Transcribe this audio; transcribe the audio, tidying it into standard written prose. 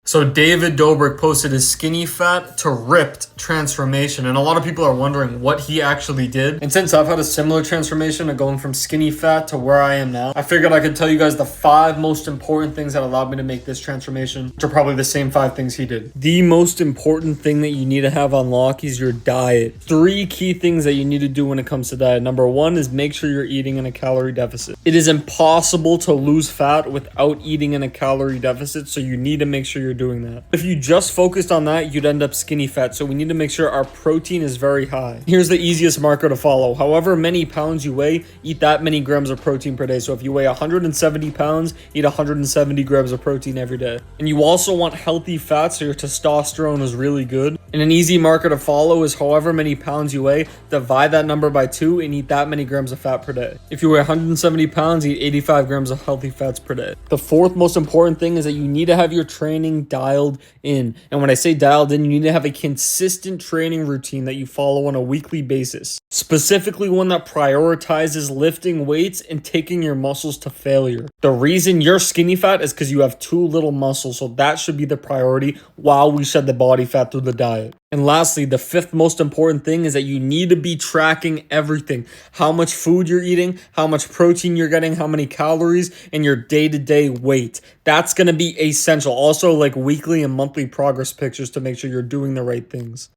So David Dobrik posted his skinny fat to ripped transformation, and a lot of people are wondering what he actually did. And since I've had a similar transformation of going from skinny fat to where I am now, I figured I could tell you guys the 5 most important things that allowed me to make this transformation, which are probably the same 5 things he did. The most important thing that you need to have on lock is your diet. 3 key things that you need to do when it comes to diet. Number 1 is make sure you're eating in a calorie deficit. It is impossible to lose fat without eating in a calorie deficit, so you need to make sure you're doing that. If you just focused on that, you'd end up skinny fat, so we need to make sure our protein is very high. Here's the easiest marker to follow. However many pounds you weigh, eat that many grams of protein per day. So if you weigh 170 pounds, eat 170 grams of protein every day. And you also want healthy fat, so your testosterone is really good. And an easy marker to follow is however many pounds you weigh, divide that number by 2 and eat that many grams of fat per day. If you weigh 170 pounds, eat 85 grams of healthy fats per day. The 4th most important thing is that you need to have your training dialed in. And when I say dialed in, you need to have a consistent training routine that you follow on a weekly basis. Specifically one that prioritizes lifting weights and taking your muscles to failure. The reason you're skinny fat is because you have too little muscle, so that should be the priority while we shed the body fat through the diet. And lastly, the 5th most important thing is that you need to be tracking everything. How much food you're eating, how much protein you're getting, how many calories, and your day-to-day weight. That's going to be essential. Also, like weekly and monthly progress pictures to make sure you're doing the right things.